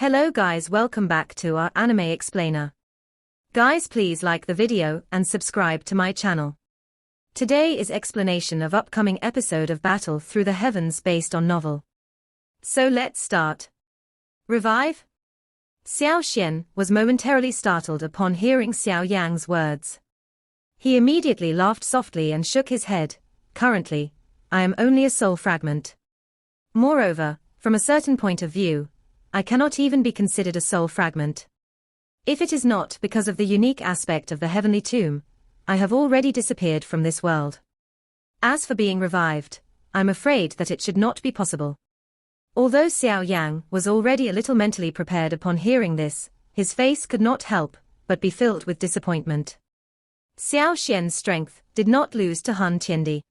Hello guys, welcome back to our anime explainer. Guys, please like the video and subscribe to my channel. Today is explanation of upcoming episode of Battle Through the Heavens based on novel. So let's start. Revive? Xiao Yan was momentarily startled upon hearing Xiao Yan's words. He immediately laughed softly and shook his head. Currently, I am only a soul fragment. Moreover, from a certain point of view, I cannot even be considered a soul fragment. If it is not because of the unique aspect of the heavenly tomb, I have already disappeared from this world. As for being revived, I'm afraid that it should not be possible. Although Xiao Yan was already a little mentally prepared upon hearing this, his face could not help but be filled with disappointment. Xiao Yan's strength did not lose to Han Tiendi.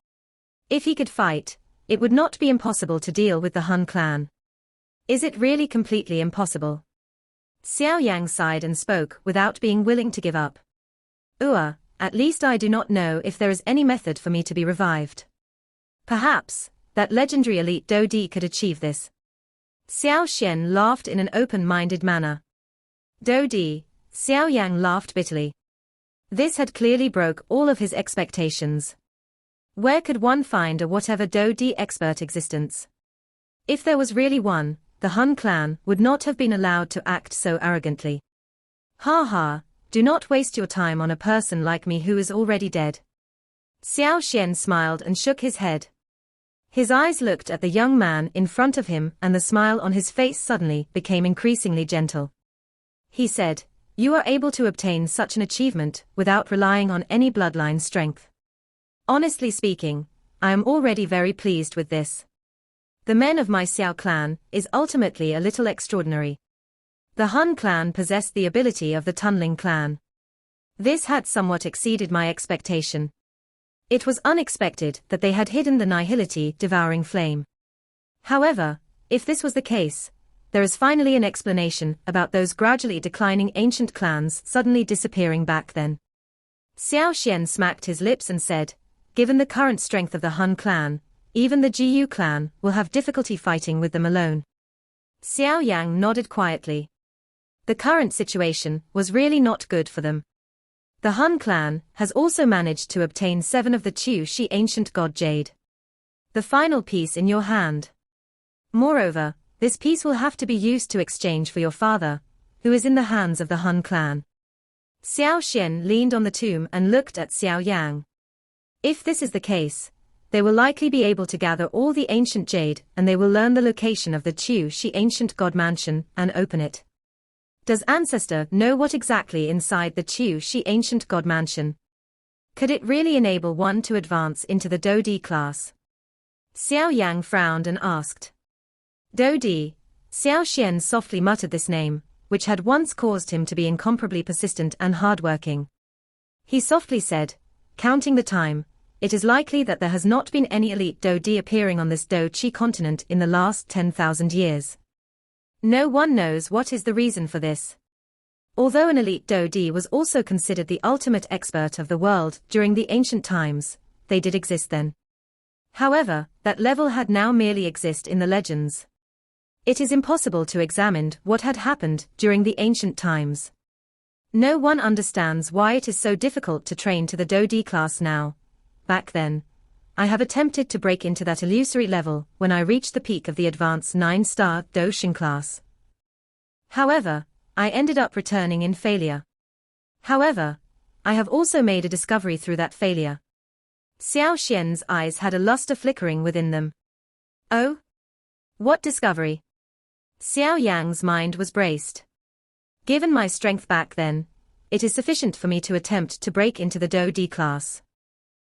If he could fight, it would not be impossible to deal with the Han clan. Is it really completely impossible? Xiao Yang sighed and spoke without being willing to give up. At least I do not know if there is any method for me to be revived. Perhaps that legendary elite Dodi could achieve this. Xiao Yan laughed in an open-minded manner. Dodi, Xiao Yang laughed bitterly. This had clearly broke all of his expectations. Where could one find a whatever Dodi expert existence? If there was really one, the Han clan would not have been allowed to act so arrogantly. Ha ha, do not waste your time on a person like me who is already dead. Xiao Yan smiled and shook his head. His eyes looked at the young man in front of him and the smile on his face suddenly became increasingly gentle. He said, "You are able to obtain such an achievement without relying on any bloodline strength. Honestly speaking, I am already very pleased with this. The men of my Xiao clan is ultimately a little extraordinary. The Han clan possessed the ability of the tunneling clan. This had somewhat exceeded my expectation. It was unexpected that they had hidden the nihility devouring flame. However, if this was the case, there is finally an explanation about those gradually declining ancient clans suddenly disappearing back then." Xiao Yan smacked his lips and said, "Given the current strength of the Han clan, even the Jiyu clan will have difficulty fighting with them alone." Xiao Yang nodded quietly. The current situation was really not good for them. The Han clan has also managed to obtain 7 of the Qiu Shi ancient god jade. The final piece in your hand. Moreover, this piece will have to be used to exchange for your father, who is in the hands of the Han clan. Xiao Yan leaned on the tomb and looked at Xiao Yang. If this is the case, they will likely be able to gather all the ancient jade and they will learn the location of the Qiu Shi ancient god mansion and open it. Does Ancestor know what exactly inside the Qiu Shi ancient god mansion? Could it really enable one to advance into the Dodi class? Xiao Yang frowned and asked. Dodi, Xiao Yan softly muttered this name, which had once caused him to be incomparably persistent and hardworking. He softly said, counting the time, "It is likely that there has not been any elite Dodi appearing on this Do-Chi continent in the last 10,000 years. No one knows what is the reason for this. Although an elite Dodi was also considered the ultimate expert of the world during the ancient times, they did exist then. However, that level had now merely exist in the legends. It is impossible to examine what had happened during the ancient times. No one understands why it is so difficult to train to the Dodi class now. Back then, I have attempted to break into that illusory level when I reached the peak of the advanced 9-star Doshin class. However, I ended up returning in failure. However, I have also made a discovery through that failure." Xiao Yan's eyes had a luster flickering within them. "Oh? What discovery?" Xiao Yang's mind was braced. "Given my strength back then, it is sufficient for me to attempt to break into the Dodi class.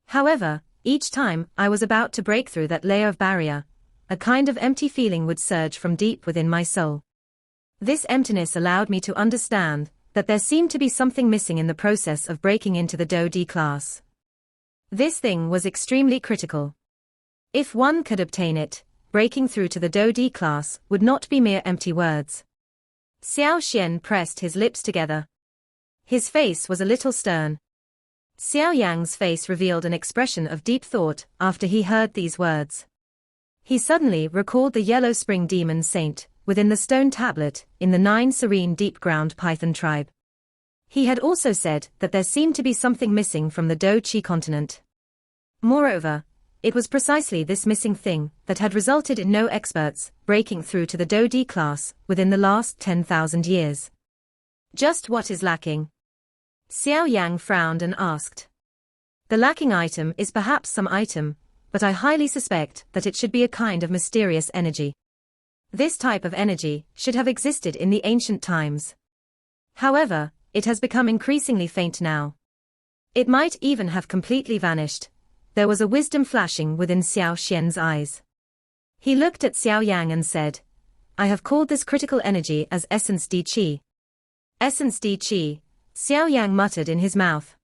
However, each time I was about to break through that layer of barrier, a kind of empty feeling would surge from deep within my soul. This emptiness allowed me to understand that there seemed to be something missing in the process of breaking into the Dodi class. This thing was extremely critical. If one could obtain it, breaking through to the Dodi class would not be mere empty words." Xiao Yan pressed his lips together. His face was a little stern. Xiao Yang's face revealed an expression of deep thought after he heard these words. He suddenly recalled the Yellow Spring Demon Saint, within the stone tablet, in the 9 serene deep-ground python tribe. He had also said that there seemed to be something missing from the Dodi continent. Moreover, it was precisely this missing thing that had resulted in no experts breaking through to the Dodi class within the last 10,000 years. Just what is lacking? Xiao Yan frowned and asked. The lacking item is perhaps some item, but I highly suspect that it should be a kind of mysterious energy. This type of energy should have existed in the ancient times. However, it has become increasingly faint now. It might even have completely vanished. There was a wisdom flashing within Xiao Yan's eyes. He looked at Xiao Yan and said, I have called this critical energy as Essence Di Qi. Essence Di Qi, Xiao Yan muttered in his mouth.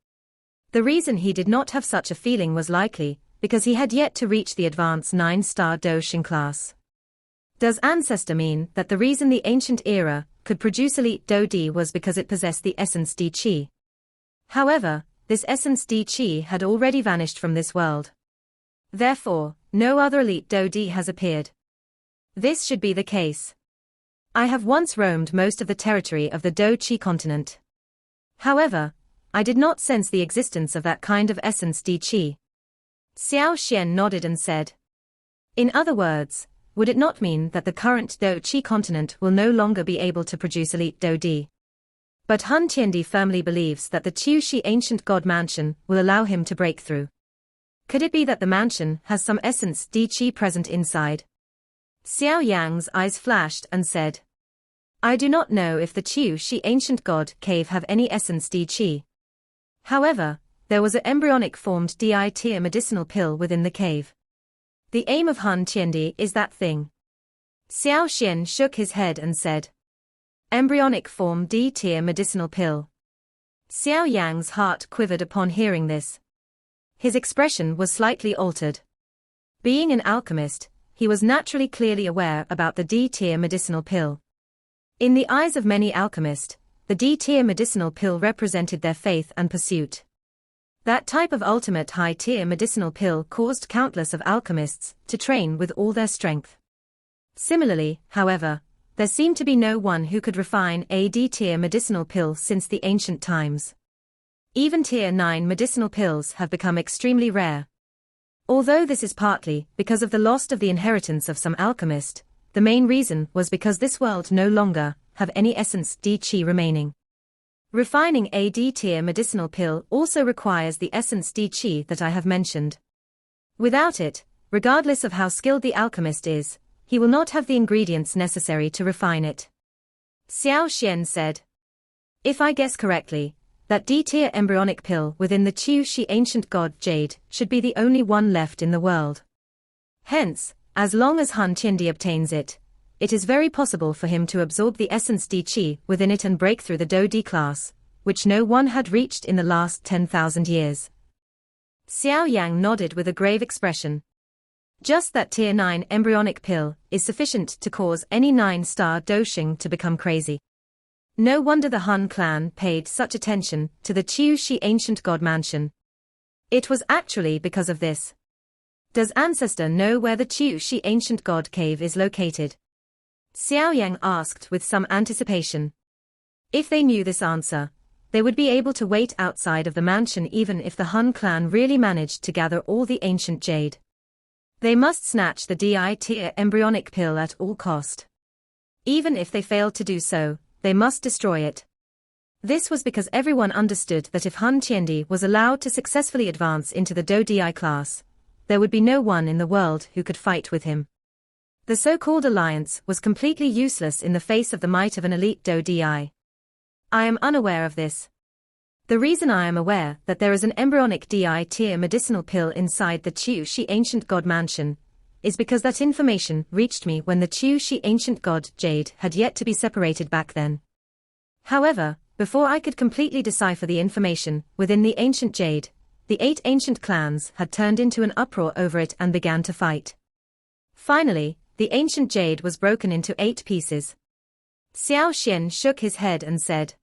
The reason he did not have such a feeling was likely because he had yet to reach the advanced 9-star Doshin class. Does ancestor mean that the reason the ancient era could produce elite Dodi was because it possessed the essence Di Qi? However, this essence Di Qi had already vanished from this world. Therefore, no other elite Dodi has appeared. This should be the case. I have once roamed most of the territory of the Dodi continent. However, I did not sense the existence of that kind of essence Di Qi. Xiao Yan nodded and said, in other words, would it not mean that the current Dodi continent will no longer be able to produce elite Dodi? But Han Tiendi firmly believes that the Qiushi ancient god mansion will allow him to break through. Could it be that the mansion has some essence Di Qi present inside? Xiao Yan's eyes flashed and said, I do not know if the Qiushi ancient god cave have any essence Di Qi. However, there was an embryonic formed Di tier medicinal pill within the cave. The aim of Han Tiendi is that thing. Xiao Yan shook his head and said, embryonic form D tier medicinal pill. Xiao Yan's heart quivered upon hearing this. His expression was slightly altered. Being an alchemist, he was naturally clearly aware about the D tier medicinal pill. In the eyes of many alchemists, the D tier medicinal pill represented their faith and pursuit. That type of ultimate high-tier medicinal pill caused countless of alchemists to train with all their strength. Similarly, however, there seemed to be no one who could refine a D-tier medicinal pill since the ancient times. Even Tier 9 medicinal pills have become extremely rare. Although this is partly because of the loss of the inheritance of some alchemist, the main reason was because this world no longer have any essence Di Qi remaining. Refining a D-tier medicinal pill also requires the essence Di Qi that I have mentioned. Without it, regardless of how skilled the alchemist is, he will not have the ingredients necessary to refine it. Xiao Yan said, if I guess correctly, that D-tier embryonic pill within the Qiushi ancient god Jade should be the only one left in the world. Hence, as long as Han Tiendi obtains it, it is very possible for him to absorb the essence Di Qi within it and break through the Dodi class, which no one had reached in the last 10,000 years. Xiao Yan nodded with a grave expression. Just that Tier 9 embryonic pill is sufficient to cause any 9-star Doshin to become crazy. No wonder the Han clan paid such attention to the Qiushi ancient god mansion. It was actually because of this. Does ancestor know where the Qiushi ancient god cave is located? Xiao Yan asked with some anticipation. If they knew this answer, they would be able to wait outside of the mansion even if the Han clan really managed to gather all the ancient jade. They must snatch the Di-tier embryonic pill at all cost. Even if they failed to do so, they must destroy it. This was because everyone understood that if Han Tiendi was allowed to successfully advance into the Dodi class, there would be no one in the world who could fight with him. The so-called alliance was completely useless in the face of the might of an elite Dodi. I am unaware of this. The reason I am aware that there is an embryonic Di-tier medicinal pill inside the Qiushi ancient god mansion is because that information reached me when the Qiushi ancient god Jade had yet to be separated back then. However, before I could completely decipher the information within the ancient Jade, the 8 ancient clans had turned into an uproar over it and began to fight. Finally, the ancient Jade was broken into 8 pieces. Xiao Yan shook his head and said,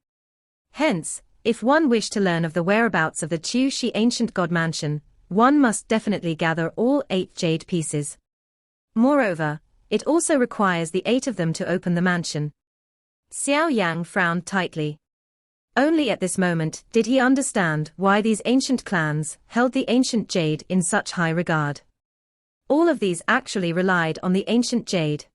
hence, if one wished to learn of the whereabouts of the Qiushi ancient god mansion, one must definitely gather all 8 jade pieces. Moreover, it also requires the 8 of them to open the mansion. Xiao Yan frowned tightly. Only at this moment did he understand why these ancient clans held the ancient jade in such high regard. All of these actually relied on the ancient jade.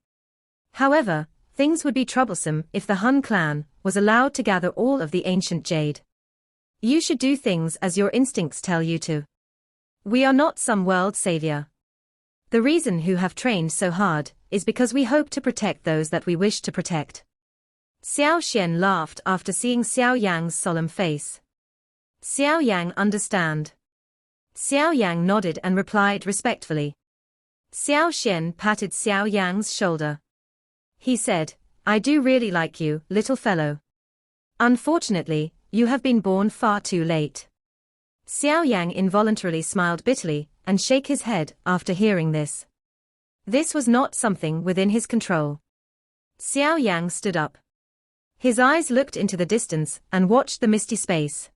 However, things would be troublesome if the Han clan was allowed to gather all of the ancient jade. You should do things as your instincts tell you to. We are not some world savior. The reason who have trained so hard is because we hope to protect those that we wish to protect. Xiao Xian laughed after seeing Xiao Yang's solemn face. Xiao Yang understand. Xiao Yang nodded and replied respectfully. Xiao Xian patted Xiao Yang's shoulder. He said, I do really like you, little fellow. Unfortunately, you have been born far too late. Xiao Yang involuntarily smiled bitterly and shook his head after hearing this. This was not something within his control. Xiao Yang stood up. His eyes looked into the distance and watched the misty space.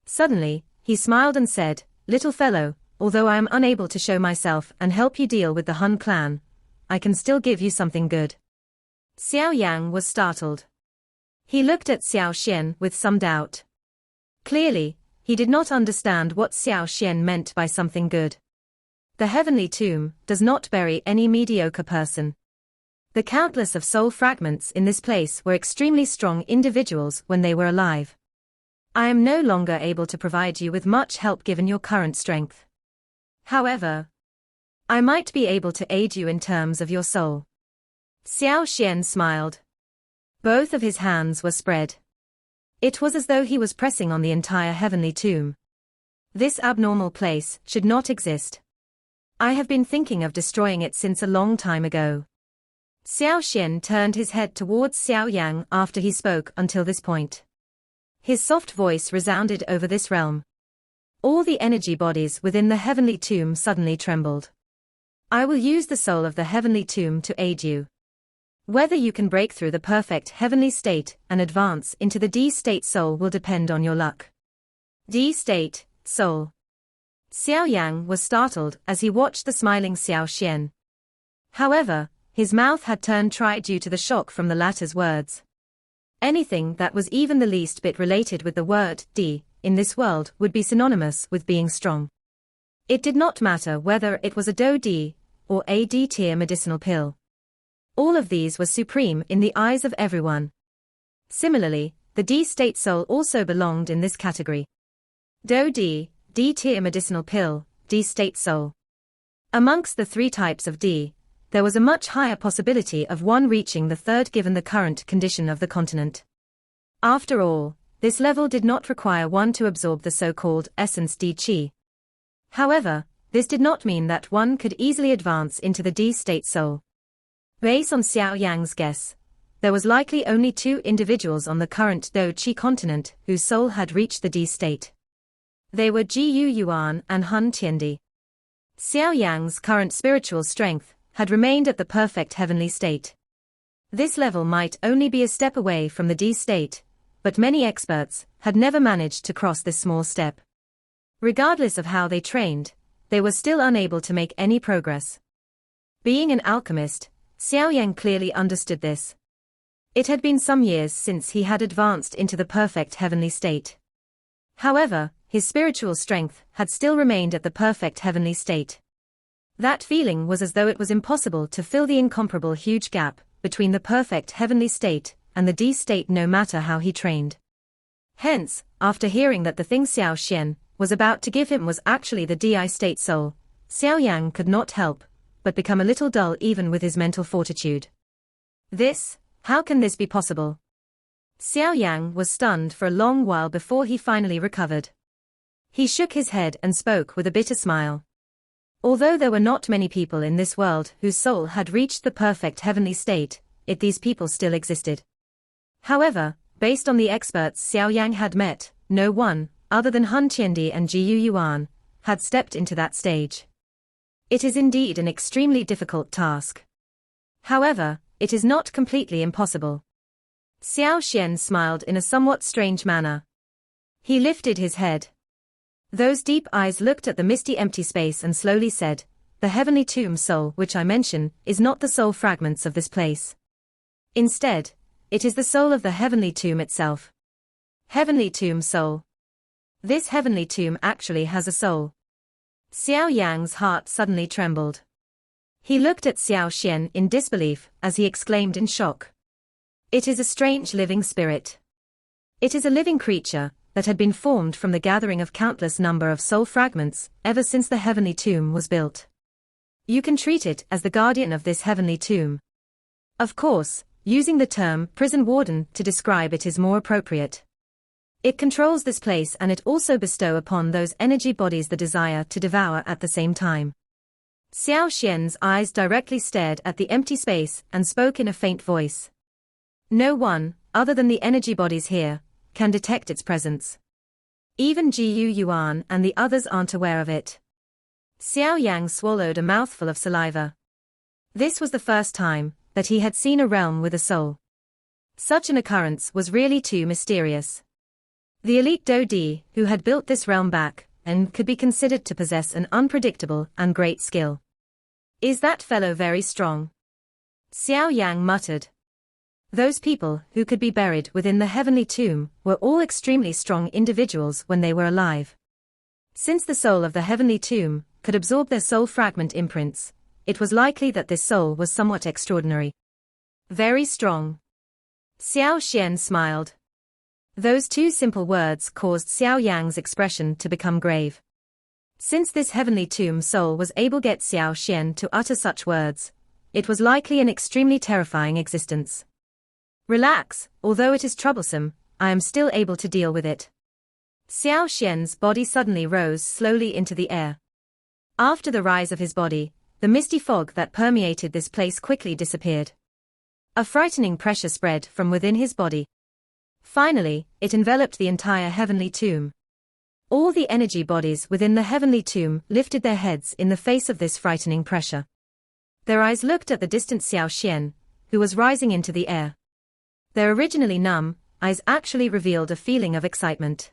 Suddenly, he smiled and said, Little fellow, although I am unable to show myself and help you deal with the Han clan, I can still give you something good. Xiao Yang was startled. He looked at Xiao Xian with some doubt. Clearly, he did not understand what Xiao Xian meant by something good. The heavenly tomb does not bury any mediocre person. The countless of soul fragments in this place were extremely strong individuals when they were alive. I am no longer able to provide you with much help given your current strength. However, I might be able to aid you in terms of your soul. Xiao Xian smiled. Both of his hands were spread. It was as though he was pressing on the entire heavenly tomb. This abnormal place should not exist. I have been thinking of destroying it since a long time ago. Xiao Xian turned his head towards Xiao Yang after he spoke until this point. His soft voice resounded over this realm. All the energy bodies within the heavenly tomb suddenly trembled. I will use the soul of the heavenly tomb to aid you. Whether you can break through the perfect heavenly state and advance into the D-state soul will depend on your luck. D-state, soul. Xiao Yang was startled as he watched the smiling Xiao Xian. However, his mouth had turned dry due to the shock from the latter's words. Anything that was even the least bit related with the word D in this world would be synonymous with being strong. It did not matter whether it was a Dodi or a D-tier medicinal pill. All of these were supreme in the eyes of everyone. Similarly, the D-state soul also belonged in this category. Dodi, D-tier medicinal pill, D-state soul. Amongst the 3 types of D, there was a much higher possibility of one reaching the third given the current condition of the continent. After all, this level did not require one to absorb the so-called essence D-chi. However, this did not mean that one could easily advance into the D-state soul. Based on Xiao Yang's guess, there was likely only 2 individuals on the current Do-chi continent whose soul had reached the D-state. They were Jiu Yuan and Han Tiandi. Xiao Yang's current spiritual strength had remained at the perfect heavenly state. This level might only be a step away from the D-state, but many experts had never managed to cross this small step. Regardless of how they trained, they were still unable to make any progress. Being an alchemist, Xiao Yan clearly understood this. It had been some years since he had advanced into the perfect heavenly state. However, his spiritual strength had still remained at the perfect heavenly state. That feeling was as though it was impossible to fill the incomparable huge gap between the perfect heavenly state and the D-state no matter how he trained. Hence, after hearing that the thing Xiao Xian was about to give him was actually the Di-state soul, Xiao Yang could not help but become a little dull even with his mental fortitude. How can this be possible? Xiao Yang was stunned for a long while before he finally recovered. He shook his head and spoke with a bitter smile. Although there were not many people in this world whose soul had reached the perfect heavenly state, these people still existed. However, based on the experts Xiao Yang had met, no one, other than Han Tiandi and Jiu Yuan, had stepped into that stage. It is indeed an extremely difficult task. However, it is not completely impossible. Xiao Xian smiled in a somewhat strange manner. He lifted his head. Those deep eyes looked at the misty empty space and slowly said, the heavenly tomb soul which I mention is not the soul fragments of this place. Instead, it is the soul of the heavenly tomb itself. Heavenly tomb soul. This heavenly tomb actually has a soul. Xiao Yan's heart suddenly trembled. He looked at Xiao Xian in disbelief as he exclaimed in shock. It is a strange living spirit. It is a living creature that had been formed from the gathering of countless number of soul fragments ever since the heavenly tomb was built. You can treat it as the guardian of this heavenly tomb. Of course, using the term prison warden to describe it is more appropriate. It controls this place and it also bestows upon those energy bodies the desire to devour at the same time. Xiao Xian's eyes directly stared at the empty space and spoke in a faint voice. No one, other than the energy bodies here, can detect its presence. Even Gu Yuan and the others aren't aware of it. Xiao Yang swallowed a mouthful of saliva. This was the first time that he had seen a realm with a soul. Such an occurrence was really too mysterious. The elite Dodi, who had built this realm back, and could be considered to possess an unpredictable and great skill. Is that fellow very strong? Xiao Yang muttered. Those people who could be buried within the heavenly tomb were all extremely strong individuals when they were alive. Since the soul of the heavenly tomb could absorb their soul fragment imprints, it was likely that this soul was somewhat extraordinary. Very strong. Xiao Xian smiled. Those two simple words caused Xiao Yang's expression to become grave. Since this heavenly tomb soul was able to get Xiao Xian to utter such words, it was likely an extremely terrifying existence. Relax, although it is troublesome, I am still able to deal with it. Xiao Xian's body suddenly rose slowly into the air. After the rise of his body, the misty fog that permeated this place quickly disappeared. A frightening pressure spread from within his body. Finally, it enveloped the entire heavenly tomb. All the energy bodies within the heavenly tomb lifted their heads in the face of this frightening pressure. Their eyes looked at the distant Xiao Xian, who was rising into the air. Their originally numb eyes actually revealed a feeling of excitement.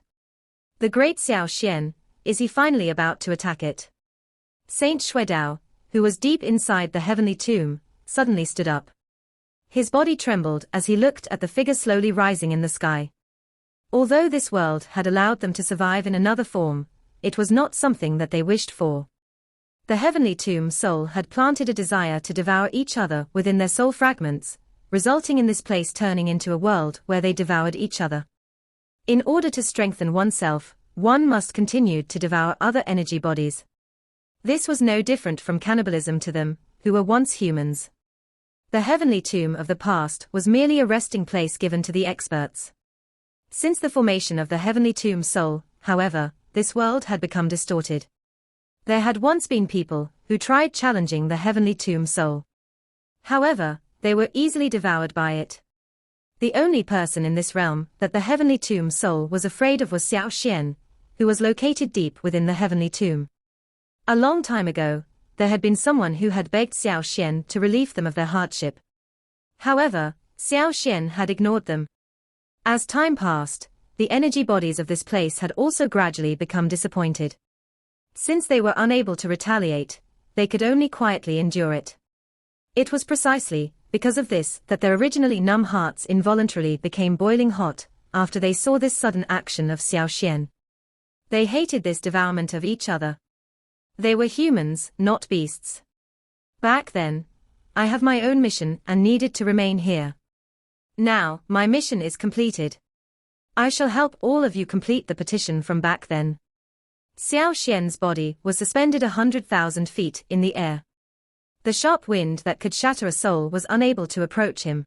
The great Xiao Xian, is he finally about to attack it? Saint Xuedao, who was deep inside the heavenly tomb, suddenly stood up. His body trembled as he looked at the figure slowly rising in the sky. Although this world had allowed them to survive in another form, it was not something that they wished for. The heavenly tomb soul had planted a desire to devour each other within their soul fragments, resulting in this place turning into a world where they devoured each other. In order to strengthen oneself, one must continue to devour other energy bodies. This was no different from cannibalism to them, who were once humans. The heavenly tomb of the past was merely a resting place given to the experts. Since the formation of the heavenly tomb soul, however, this world had become distorted. There had once been people who tried challenging the heavenly tomb soul. However, they were easily devoured by it. The only person in this realm that the heavenly tomb soul was afraid of was Xiao Xian, who was located deep within the heavenly tomb. A long time ago, there had been someone who had begged Xiao Xian to relieve them of their hardship. However, Xiao Xian had ignored them. As time passed, the energy bodies of this place had also gradually become disappointed. Since they were unable to retaliate, they could only quietly endure it. It was precisely because of this that their originally numb hearts involuntarily became boiling hot after they saw this sudden action of Xiao Xian. They hated this devourment of each other. They were humans, not beasts. Back then, I have my own mission and needed to remain here. Now, my mission is completed. I shall help all of you complete the petition from back then. Xiao Xian's body was suspended 100,000 feet in the air. The sharp wind that could shatter a soul was unable to approach him.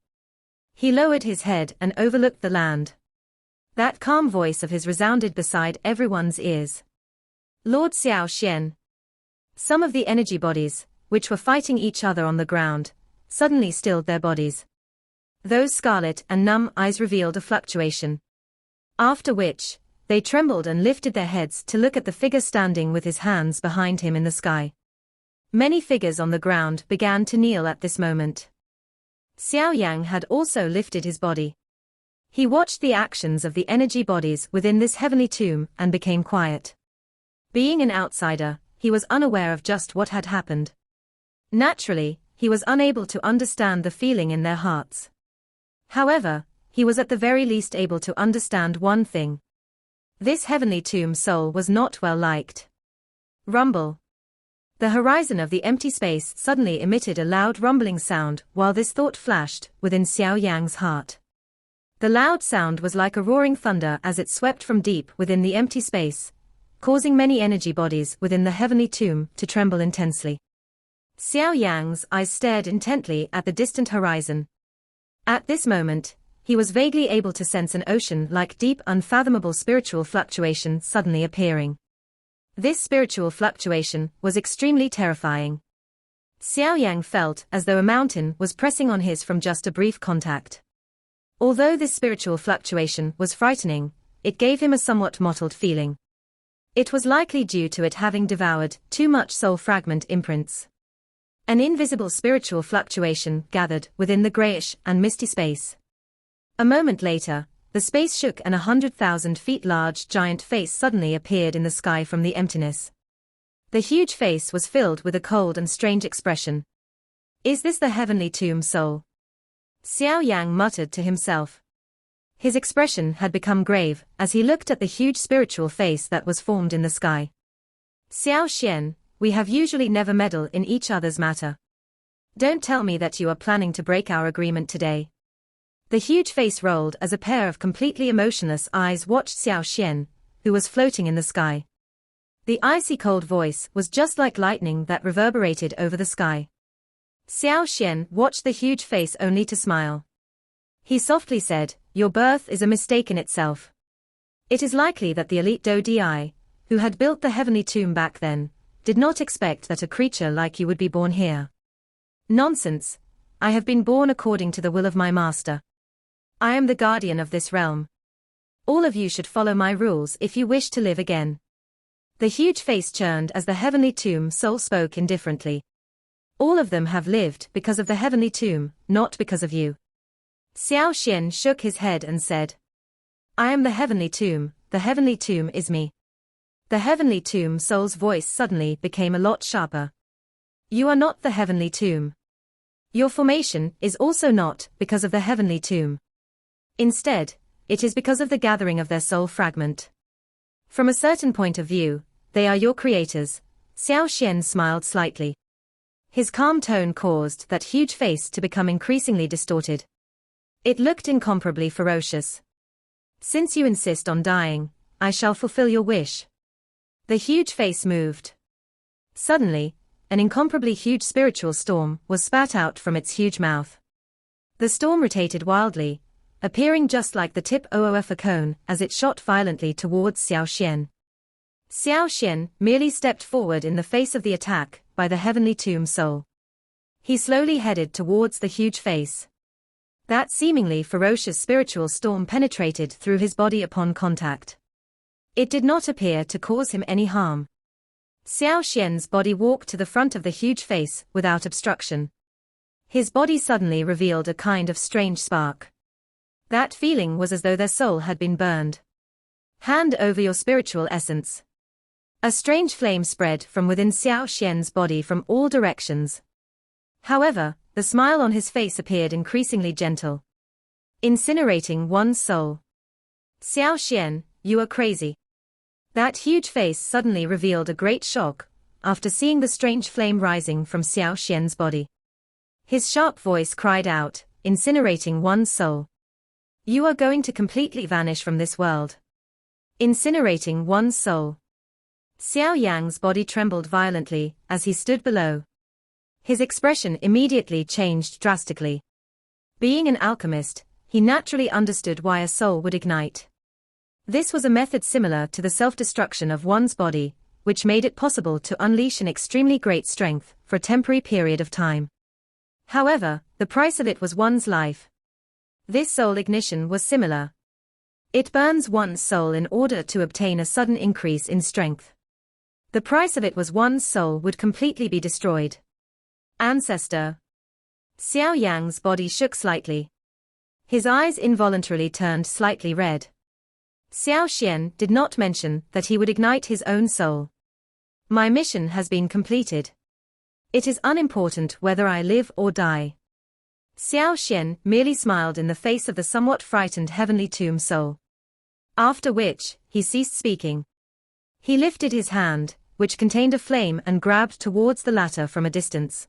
He lowered his head and overlooked the land. That calm voice of his resounded beside everyone's ears. Lord Xiao Xian. Some of the energy bodies, which were fighting each other on the ground, suddenly stilled their bodies. Those scarlet and numb eyes revealed a fluctuation. After which, they trembled and lifted their heads to look at the figure standing with his hands behind him in the sky. Many figures on the ground began to kneel at this moment. Xiao Yang had also lifted his body. He watched the actions of the energy bodies within this heavenly tomb and became quiet. Being an outsider, he he was unaware of just what had happened. Naturally, he was unable to understand the feeling in their hearts. However, he was at the very least able to understand one thing. This heavenly tomb soul was not well liked. Rumble. The horizon of the empty space suddenly emitted a loud rumbling sound while this thought flashed within Xiao Yang's heart. The loud sound was like a roaring thunder as it swept from deep within the empty space, causing many energy bodies within the heavenly tomb to tremble intensely. Xiao Yang's eyes stared intently at the distant horizon. At this moment, he was vaguely able to sense an ocean-like deep unfathomable spiritual fluctuation suddenly appearing. This spiritual fluctuation was extremely terrifying. Xiao Yang felt as though a mountain was pressing on his from just a brief contact. Although this spiritual fluctuation was frightening, it gave him a somewhat mottled feeling. It was likely due to it having devoured too much soul fragment imprints. An invisible spiritual fluctuation gathered within the grayish and misty space. A moment later, the space shook and 100,000 feet large giant face suddenly appeared in the sky from the emptiness. The huge face was filled with a cold and strange expression. Is this the heavenly tomb soul? Xiao Yang muttered to himself. His expression had become grave as he looked at the huge spiritual face that was formed in the sky. Xiao Xian, we have usually never meddle in each other's matter. Don't tell me that you are planning to break our agreement today. The huge face rolled as a pair of completely emotionless eyes watched Xiao Xian, who was floating in the sky. The icy cold voice was just like lightning that reverberated over the sky. Xiao Xian watched the huge face only to smile. He softly said, "Your birth is a mistake in itself. It is likely that the elite Dodi, who had built the heavenly tomb back then, did not expect that a creature like you would be born here. Nonsense. I have been born according to the will of my master. I am the guardian of this realm. All of you should follow my rules if you wish to live again." The huge face churned as the heavenly tomb soul spoke indifferently. All of them have lived because of the heavenly tomb, not because of you. Xiao Xian shook his head and said, "I am the heavenly tomb is me." The heavenly tomb soul's voice suddenly became a lot sharper. You are not the heavenly tomb. Your formation is also not because of the heavenly tomb. Instead, it is because of the gathering of their soul fragment. From a certain point of view, they are your creators. Xiao Xian smiled slightly. His calm tone caused that huge face to become increasingly distorted. It looked incomparably ferocious. Since you insist on dying, I shall fulfill your wish. The huge face moved. Suddenly, an incomparably huge spiritual storm was spat out from its huge mouth. The storm rotated wildly, appearing just like the tip of a cone as it shot violently towards Xiao Xian. Xiao Xian merely stepped forward in the face of the attack by the heavenly tomb soul. He slowly headed towards the huge face. That seemingly ferocious spiritual storm penetrated through his body upon contact. It did not appear to cause him any harm. Xiao Xian's body walked to the front of the huge face without obstruction. His body suddenly revealed a kind of strange spark. That feeling was as though their soul had been burned. Hand over your spiritual essence. A strange flame spread from within Xiao Xian's body from all directions. However, the smile on his face appeared increasingly gentle. Incinerating one's soul. Xiao Xian, you are crazy. That huge face suddenly revealed a great shock after seeing the strange flame rising from Xiao Xian's body. His sharp voice cried out, incinerating one's soul. You are going to completely vanish from this world. Incinerating one's soul. Xiao Yang's body trembled violently as he stood below. His expression immediately changed drastically. Being an alchemist, he naturally understood why a soul would ignite. This was a method similar to the self-destruction of one's body, which made it possible to unleash an extremely great strength for a temporary period of time. However, the price of it was one's life. This soul ignition was similar. It burns one's soul in order to obtain a sudden increase in strength. The price of it was one's soul would completely be destroyed. Ancestor. Xiao Yang's body shook slightly. His eyes involuntarily turned slightly red. Xiao Xian did not mention that he would ignite his own soul. My mission has been completed. It is unimportant whether I live or die. Xiao Yan merely smiled in the face of the somewhat frightened heavenly tomb soul. After which, he ceased speaking. He lifted his hand, which contained a flame, and grabbed towards the latter from a distance.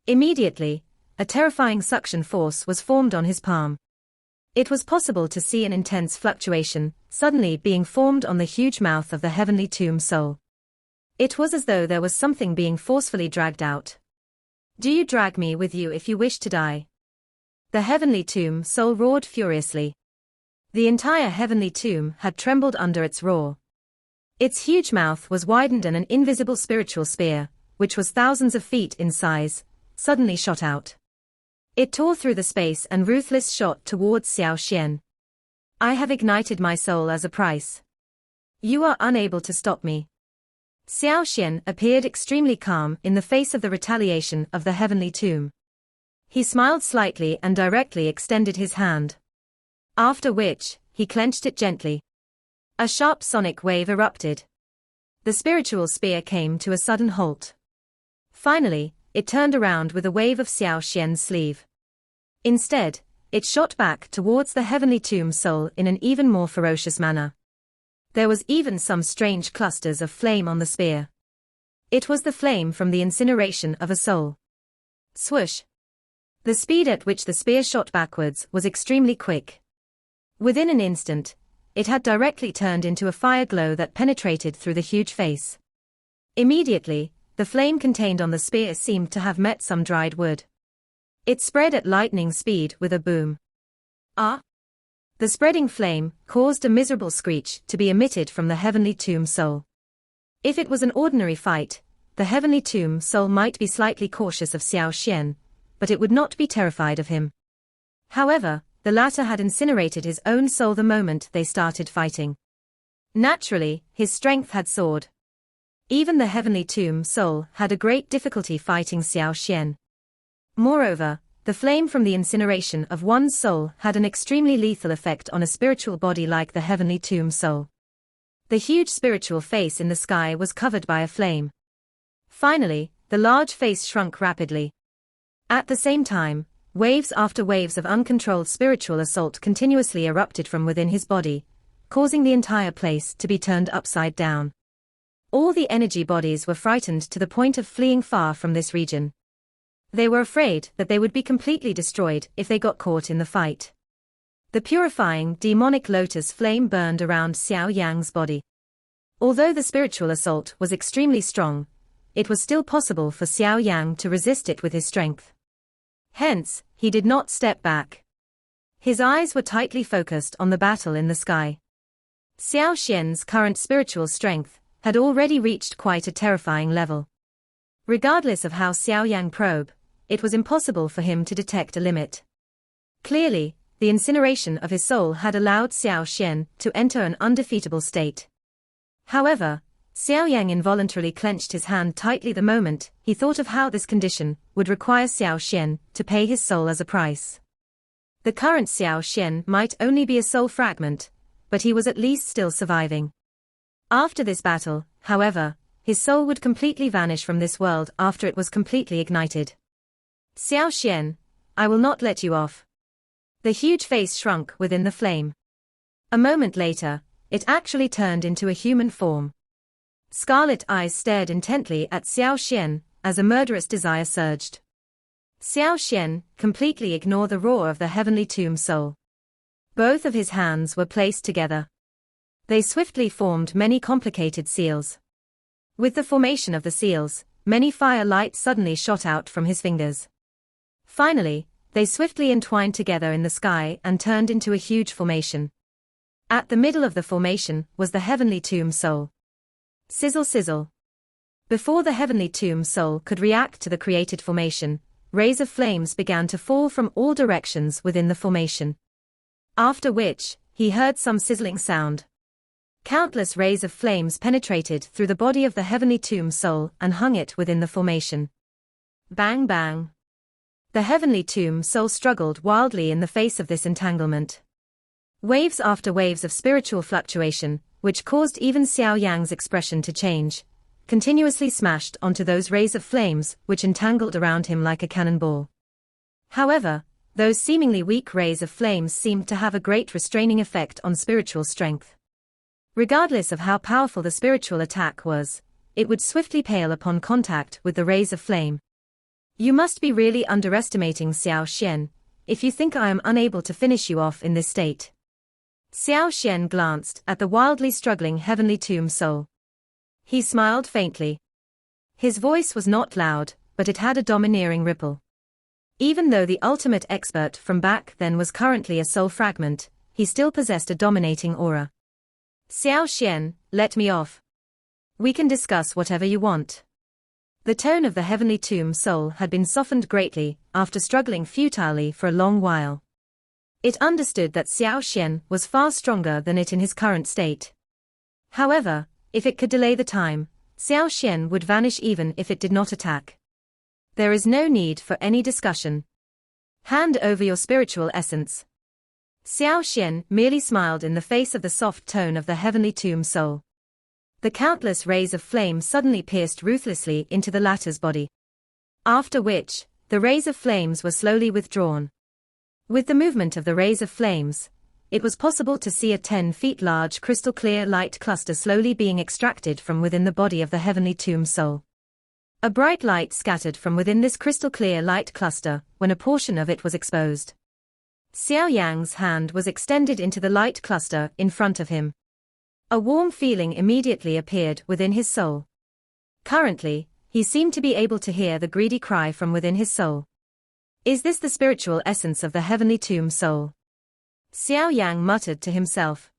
Immediately, a terrifying suction force was formed on his palm. It was possible to see an intense fluctuation suddenly being formed on the huge mouth of the heavenly tomb soul. It was as though there was something being forcefully dragged out. Do you drag me with you if you wish to die? The heavenly tomb soul roared furiously. The entire heavenly tomb had trembled under its roar. Its huge mouth was widened and an invisible spiritual spear, which was thousands of feet in size, suddenly shot out. It tore through the space and ruthless shot towards Xiao Yan. I have ignited my soul as a price. You are unable to stop me. Xiao Yan appeared extremely calm in the face of the retaliation of the heavenly tomb. He smiled slightly and directly extended his hand. After which, he clenched it gently. A sharp sonic wave erupted. The spiritual spear came to a sudden halt. Finally, it turned around with a wave of Xiao Yan's sleeve. Instead, it shot back towards the heavenly tomb soul in an even more ferocious manner. There was even some strange clusters of flame on the spear. It was the flame from the incineration of a soul. Swoosh! The speed at which the spear shot backwards was extremely quick. Within an instant, it had directly turned into a fire glow that penetrated through the huge face. Immediately, the flame contained on the spear seemed to have met some dried wood. It spread at lightning speed with a boom. Ah! The spreading flame caused a miserable screech to be emitted from the heavenly tomb soul. If it was an ordinary fight, the heavenly tomb soul might be slightly cautious of Xiao Yan, but it would not be terrified of him. However, the latter had incinerated his own soul the moment they started fighting. Naturally, his strength had soared. Even the heavenly tomb soul had a great difficulty fighting Xiao Yan. Moreover, the flame from the incineration of one's soul had an extremely lethal effect on a spiritual body like the heavenly tomb soul. The huge spiritual face in the sky was covered by a flame. Finally, the large face shrunk rapidly. At the same time, waves after waves of uncontrolled spiritual assault continuously erupted from within his body, causing the entire place to be turned upside down. All the energy bodies were frightened to the point of fleeing far from this region. They were afraid that they would be completely destroyed if they got caught in the fight. The purifying demonic lotus flame burned around Xiao Yan's body. Although the spiritual assault was extremely strong, it was still possible for Xiao Yan to resist it with his strength. Hence, he did not step back. His eyes were tightly focused on the battle in the sky. Xiao Yan's current spiritual strength had already reached quite a terrifying level. Regardless of how Xiao Yan probe, it was impossible for him to detect a limit. Clearly, the incineration of his soul had allowed Xiao Yan to enter an undefeatable state. However, Xiao Yan involuntarily clenched his hand tightly the moment he thought of how this condition would require Xiao Yan to pay his soul as a price. The current Xiao Yan might only be a soul fragment, but he was at least still surviving. After this battle, however, his soul would completely vanish from this world after it was completely ignited. Xiao Yan, I will not let you off. The huge face shrunk within the flame. A moment later, it actually turned into a human form. Scarlet eyes stared intently at Xiao Yan as a murderous desire surged. Xiao Yan completely ignored the roar of the heavenly tomb soul. Both of his hands were placed together. They swiftly formed many complicated seals. With the formation of the seals, many fire lights suddenly shot out from his fingers. Finally, they swiftly entwined together in the sky and turned into a huge formation. At the middle of the formation was the heavenly tomb soul. Sizzle sizzle. Before the heavenly tomb soul could react to the created formation, rays of flames began to fall from all directions within the formation. After which, he heard some sizzling sound. Countless rays of flames penetrated through the body of the heavenly tomb soul and hung it within the formation. Bang bang. The heavenly tomb soul struggled wildly in the face of this entanglement. Waves after waves of spiritual fluctuation, which caused even Xiao Yan's expression to change, continuously smashed onto those rays of flames which entangled around him like a cannonball. However, those seemingly weak rays of flames seemed to have a great restraining effect on spiritual strength. Regardless of how powerful the spiritual attack was, it would swiftly pale upon contact with the rays of flame. You must be really underestimating Xiao Yan, if you think I am unable to finish you off in this state. Xiao Yan glanced at the wildly struggling heavenly tomb soul. He smiled faintly. His voice was not loud, but it had a domineering ripple. Even though the ultimate expert from back then was currently a soul fragment, he still possessed a dominating aura. Xiao Yan, let me off. We can discuss whatever you want. The tone of the heavenly tomb soul had been softened greatly, after struggling futilely for a long while. It understood that Xiao Yan was far stronger than it in his current state. However, if it could delay the time, Xiao Yan would vanish even if it did not attack. There is no need for any discussion. Hand over your spiritual essence. Xiao Yan merely smiled in the face of the soft tone of the heavenly tomb soul. The countless rays of flame suddenly pierced ruthlessly into the latter's body. After which, the rays of flames were slowly withdrawn. With the movement of the rays of flames, it was possible to see a 10 feet large crystal-clear light cluster slowly being extracted from within the body of the heavenly tomb soul. A bright light scattered from within this crystal-clear light cluster when a portion of it was exposed. Xiao Yang's hand was extended into the light cluster in front of him. A warm feeling immediately appeared within his soul. Currently, he seemed to be able to hear the greedy cry from within his soul. Is this the spiritual essence of the heavenly tomb soul? Xiao Yang muttered to himself.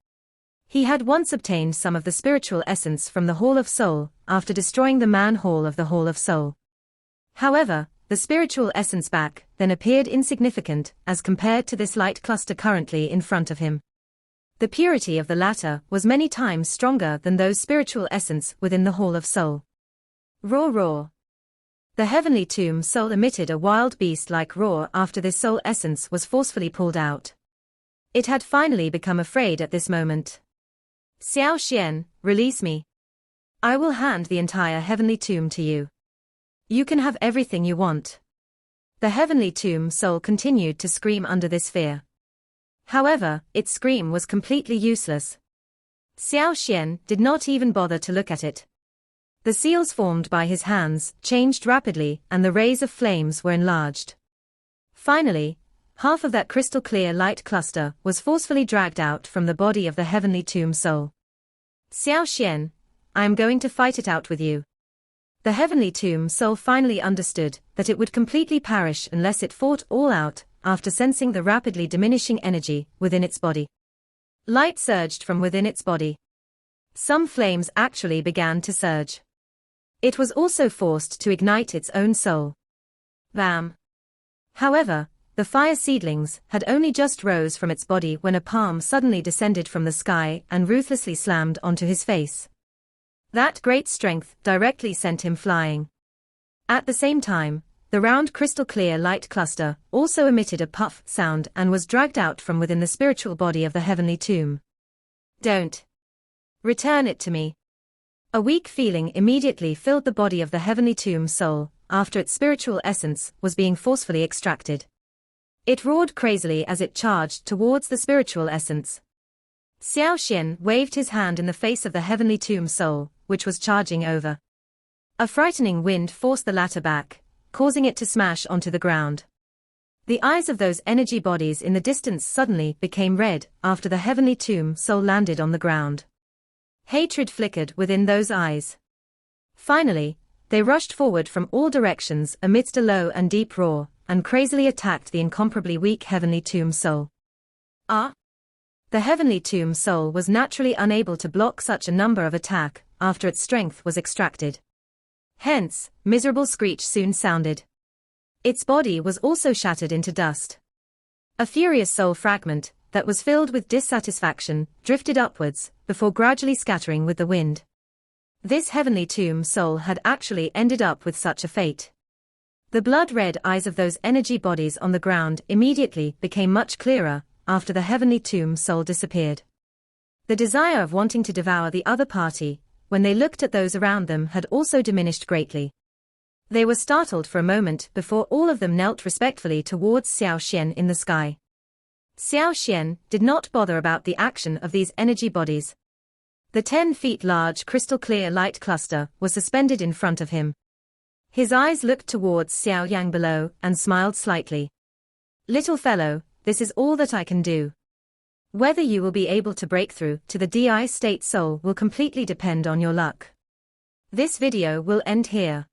He had once obtained some of the spiritual essence from the Hall of Soul, after destroying the man-hall of the Hall of Soul. However, the spiritual essence back then appeared insignificant as compared to this light cluster currently in front of him. The purity of the latter was many times stronger than those spiritual essence within the Hall of Soul. Roar roar. The heavenly tomb soul emitted a wild beast-like roar after this soul essence was forcefully pulled out. It had finally become afraid at this moment. Xiao Yan, release me. I will hand the entire heavenly tomb to you. You can have everything you want. The heavenly tomb soul continued to scream under this fear. However, its scream was completely useless. Xiao Yan did not even bother to look at it. The seals formed by his hands changed rapidly and the rays of flames were enlarged. Finally, half of that crystal-clear light cluster was forcefully dragged out from the body of the heavenly tomb soul. Xiao Yan, I am going to fight it out with you. The heavenly tomb soul finally understood that it would completely perish unless it fought all out, after sensing the rapidly diminishing energy within its body. Light surged from within its body. Some flames actually began to surge. It was also forced to ignite its own soul. Bam! However, the fire seedlings had only just rose from its body when a palm suddenly descended from the sky and ruthlessly slammed onto his face. That great strength directly sent him flying. At the same time, the round crystal-clear light cluster also emitted a puff sound and was dragged out from within the spiritual body of the heavenly tomb. Don't. Return it to me. A weak feeling immediately filled the body of the heavenly tomb soul, after its spiritual essence was being forcefully extracted. It roared crazily as it charged towards the spiritual essence. Xiao Yan waved his hand in the face of the heavenly tomb soul, which was charging over. A frightening wind forced the latter back, causing it to smash onto the ground. The eyes of those energy bodies in the distance suddenly became red after the heavenly tomb soul landed on the ground. Hatred flickered within those eyes. Finally, they rushed forward from all directions amidst a low and deep roar, and crazily attacked the incomparably weak heavenly tomb soul. Ah! The heavenly tomb soul was naturally unable to block such a number of attack after its strength was extracted. Hence, miserable screech soon sounded. Its body was also shattered into dust. A furious soul fragment that was filled with dissatisfaction drifted upwards, before gradually scattering with the wind. This heavenly tomb soul had actually ended up with such a fate. The blood-red eyes of those energy bodies on the ground immediately became much clearer after the heavenly tomb soul disappeared. The desire of wanting to devour the other party when they looked at those around them, had also diminished greatly. They were startled for a moment before all of them knelt respectfully towards Xiao Yan in the sky. Xiao Yan did not bother about the action of these energy bodies. The 10 feet large crystal-clear light cluster was suspended in front of him. His eyes looked towards Xiao Yang below and smiled slightly. "Little fellow, this is all that I can do. Whether you will be able to break through to the DI state soul will completely depend on your luck. This video will end here.